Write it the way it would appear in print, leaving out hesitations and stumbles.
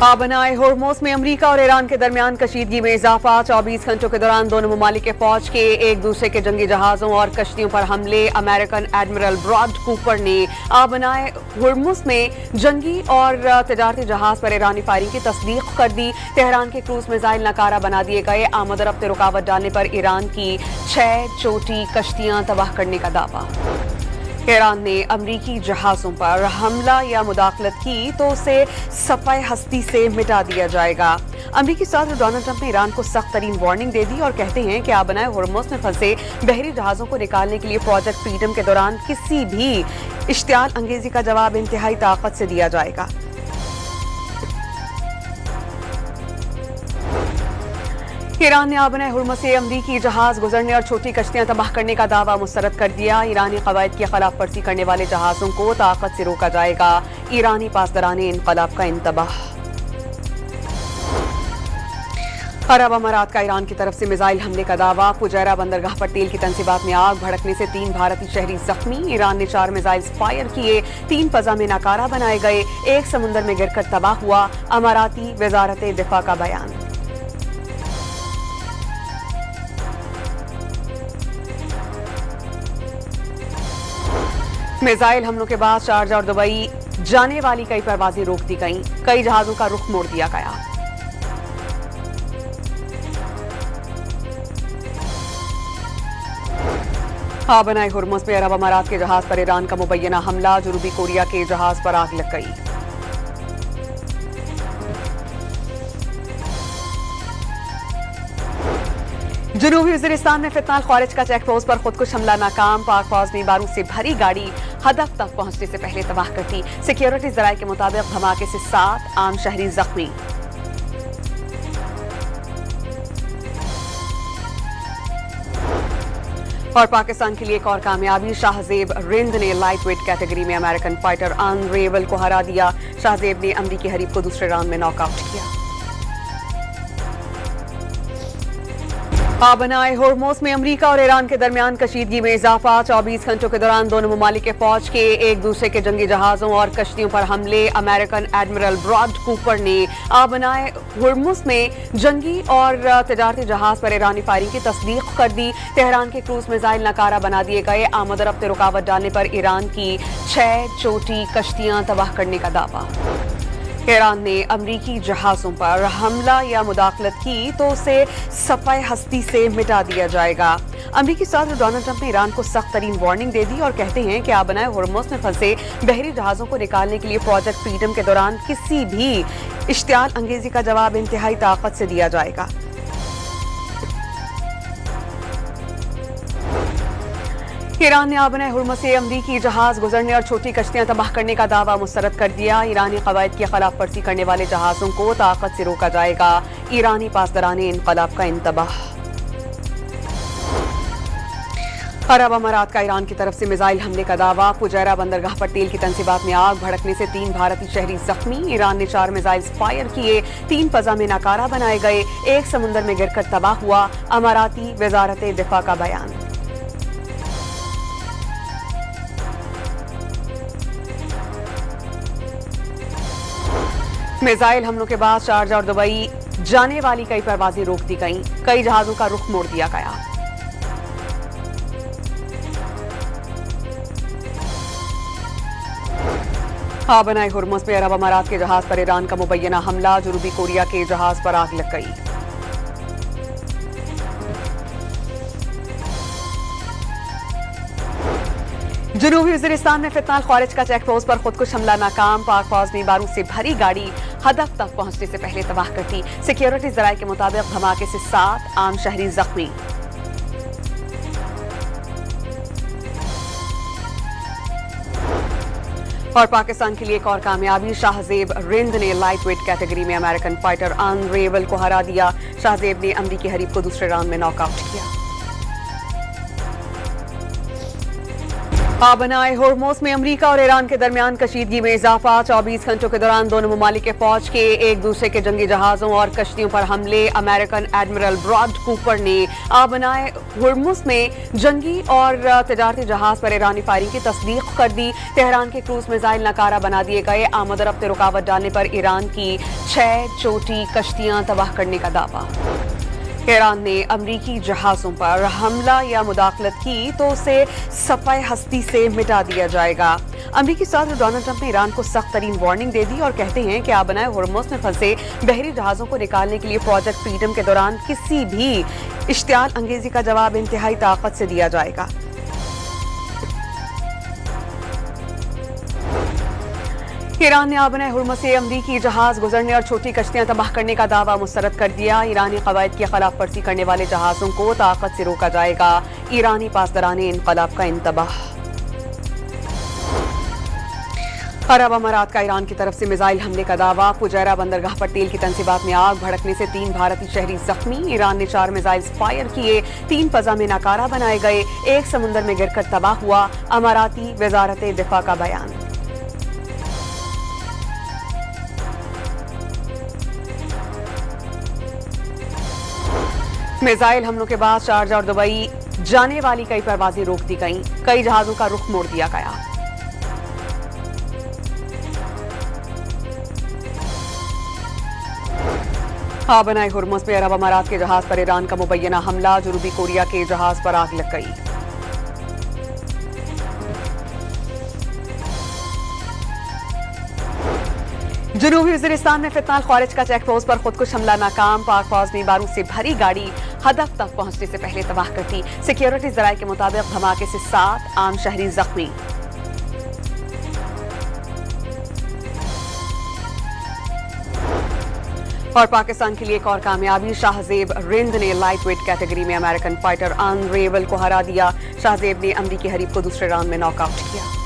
आबनाए Hormuz में अमरीका और Iran के दरमियान कशीदगी में इजाफा। 24 घंटों के दौरान दोनों ममालिक के फौज के एक दूसरे के जंगी जहाज़ों और कश्तियों पर हमले। अमेरिकन एडमिरल ब्रॉड कूपर ने आबनाए होर्मुज़ में जंगी और तजारती जहाज़ पर ईरानी फायरिंग की तस्दीक कर दी। तेहरान के क्रूज मिसाइल नकारा बना दिए गए। आमद रफ्त रुकावट डालने पर ईरान की 6 चोटी कश्तियां तबाह करने का दावा। ईरान ने अमरीकी जहाज़ों पर हमला या मुदाखलत की तो उसे सफ़ाए हस्ती से मिटा दिया जाएगा। अमरीकी सदर डोनाल्ड ट्रंप ने ईरान को सख्त तरीन वार्निंग दे दी और कहते हैं कि आबनाए होर्मुज़ में फंसे बहरी जहाज़ों को निकालने के लिए प्रोजेक्ट फ्रीडम के दौरान किसी भी इश्तियाल अंगेजी का जवाब इंतहाई ताकत से दिया जाएगा। ईरान ने आबनाए होर्मुज़ से अमरीकी जहाज गुजरने और छोटी कश्तियां तबाह करने का दावा मुस्तरद कर दिया। ईरानी कवायद की खिलाफ वर्जी करने वाले जहाज़ों को ताकत से रोका जाएगा। ईरानी पासदाराने इनकलाब का इंतबाह। अरब अमारात का ईरान की तरफ से मिसाइल हमले का दावा। फुजैरा बंदरगाह पर तेल की तनसीबात में आग भड़कने से 3 भारतीय शहरी जख्मी। ईरान ने 4 मिसाइल फायर किए, 3 फजा में नाकारा बनाए गए, 1 समुंदर में गिरकर तबाह हुआ। अमाराती वजारत दिफा का बयान। मिसाइल हमलों के बाद शारजा और दुबई जाने वाली कई परवाजें रोक दी गईं। कई जहाजों का रुख मोड़ दिया गया। आबनाए होर्मुज़ में अरब अमारात के जहाज पर ईरान का मुबैना हमला। जनूबी कोरिया के जहाज पर आग लग गई। जनूबी वज़ीरिस्तान में फितनाल खारिज का चेक पोस्ट पर खुदकुश हमला नाकाम। पाक फौज ने बारूद से भरी गाड़ी हदफ तक पहुंचने से पहले तबाह कर दी। सिक्योरिटी जराये के मुताबिक धमाके से 7 आम शहरी जख्मी। और पाकिस्तान के लिए एक और कामयाबी। शाहजेब रिंद ने लाइट वेट कैटेगरी में अमेरिकन फाइटर अनरेवल को हरा दिया। शाहजेब ने अमरीकी हरीफ को दूसरे राउंड में नॉकआउट किया। आबनाए होर्मुज़ में अमरीका और ईरान के दरमियान कशीदगी में इजाफा। 24 घंटों के दौरान दोनों ममालिक के फौज के एक दूसरे के जंगी जहाज़ों और कश्तियों पर हमले। अमेरिकन एडमिरल ब्रॉड कूपर ने आबनाए होर्मुज़ में जंगी और तजारती जहाज़ पर ईरानी फायरिंग की तस्दीक कर दी। तेहरान के क्रूज मिसाइल नकारा बना दिए गए। आमद रफ्त रुकावट डालने पर ईरान की 6 चोटी कश्तियां तबाह करने का दावा। ईरान ने अमरीकी जहाज़ों पर हमला या मुदाखलत की तो उसे सफ़ाए हस्ती से मिटा दिया जाएगा। अमरीकी सदर डोनाल्ड ट्रंप ने ईरान को सख्त तरीन वार्निंग दे दी और कहते हैं कि आबनाए होर्मुज़ में फंसे बहरी जहाज़ों को निकालने के लिए प्रोजेक्ट फ्रीडम के दौरान किसी भी इश्तियाल अंगेजी का जवाब इंतहाई ताकत से दिया जाएगा। ईरान ने आबनाए होर्मुज़ से अमरीकी जहाज गुजरने और छोटी कश्तियां तबाह करने का दावा मुस्तरद कर दिया। ईरानी कवायद की खिलाफ वर्जी करने वाले जहाज़ों को ताकत से रोका जाएगा। ईरानी पासदाराने इनकलाब का इंतबाह। अरब अमारात का ईरान की तरफ से मिसाइल हमले का दावा। फुजैरा बंदरगाह पर तेल की तनसीबात में आग भड़कने से 3 भारतीय शहरी जख्मी। ईरान ने 4 मिसाइल फायर किए, 3 फजा में नाकारा बनाए गए, 1 समुंदर में गिरकर तबाह हुआ। अमाराती वजारत दिफा का बयान। मिसाइल हमलों के बाद शारजा और दुबई जाने वाली कई परवाजें रोक दी गईं। कई जहाजों का रुख मोड़ दिया गया। आबनाए होर्मुज़ में अरब अमारात के जहाज पर ईरान का मुबैना हमला। जनूबी कोरिया के जहाज पर आग लग गई। जनूबी वज़ीरिस्तान में फितनाल खारिज का चेक पोस्ट पर खुदकुश हमला नाकाम। पाक फौज ने बारूद से भरी गाड़ी हदफ तक पहुंचने से पहले तबाह कर दी। सिक्योरिटी जराये के मुताबिक धमाके से 7 आम शहरी जख्मी। और पाकिस्तान के लिए एक और कामयाबी। शाहजेब रिंद ने लाइट वेट कैटेगरी में अमेरिकन फाइटर अनरेवल को हरा दिया। शाहजेब ने अमरीकी हरीफ को दूसरे राउंड में नॉकआउट किया। आबनाए होर्मुज़ में अमरीका और ईरान के दरमियान कशीदगी में इजाफा। 24 घंटों के दौरान दोनों ममालिक के फौज के एक दूसरे के जंगी जहाज़ों और कश्तियों पर हमले। अमेरिकन एडमिरल ब्रॉड कूपर ने आबनाए होर्मुज़ में जंगी और तजारती जहाज़ पर ईरानी फायरिंग की तस्दीक कर दी। तेहरान के क्रूज मिसाइल नकारा बना दिए गए। आमद रफ्त रुकावट डालने पर ईरान की 6 छोटी कश्तियां तबाह करने का दावा। ईरान ने अमरीकी जहाज़ों पर हमला या मुदाखलत की तो उसे सफ़ाए हस्ती से मिटा दिया जाएगा। अमरीकी सदर डोनाल्ड ट्रंप ने ईरान को सख्त तरीन वार्निंग दे दी और कहते हैं कि आबनाए होर्मुज़ में फंसे बहरी जहाज़ों को निकालने के लिए प्रोजेक्ट फ्रीडम के दौरान किसी भी इश्तियाल अंगेजी का जवाब इंतहाई ताकत से दिया जाएगा। ईरान ने आबनाए होर्मुज़ से अमरीकी जहाज गुजरने और छोटी कश्तियां तबाह करने का दावा मुस्तरद कर दिया। ईरानी कवायद की खिलाफ वर्जी करने वाले जहाज़ों को ताकत से रोका जाएगा। ईरानी पासदाराने इनकलाब का इंतबाह। अरब अमारात का ईरान की तरफ से मिसाइल हमले का दावा। फुजैरा बंदरगाह पर तेल की तनसीबात में आग भड़कने से 3 भारतीय शहरी जख्मी। ईरान ने 4 मिसाइल फायर किए, 3 फजा में नाकारा बनाए गए, 1 समुंदर में गिरकर तबाह हुआ। अमाराती वजारत दिफा का बयान। मिसाइल हमलों के बाद शारजा और दुबई जाने वाली कई परवाजें रोक दी गईं। कई जहाजों का रुख मोड़ दिया गया। आबनाए होर्मुज़ में अरब अमारात के जहाज पर ईरान का मुबैना हमला। जनूबी कोरिया के जहाज पर आग लग गई। जनूबी वज़ीरिस्तान में फितनाल ख्वारिज का चेक पोस्ट पर खुदकुश हमला नाकाम। पाक फौज ने बारूद से भरी गाड़ी हदफ तक पहुंचने से पहले तबाह कर दी। सिक्योरिटी जराये के मुताबिक धमाके से 7 आम शहरी जख्मी। और पाकिस्तान के लिए एक और कामयाबी। शाहजेब रिंद ने लाइट वेट कैटेगरी में अमेरिकन फाइटर अनरेबल को हरा दिया। शाहजेब ने अमरीकी हरीफ को दूसरे राउंड में नॉकआउट किया।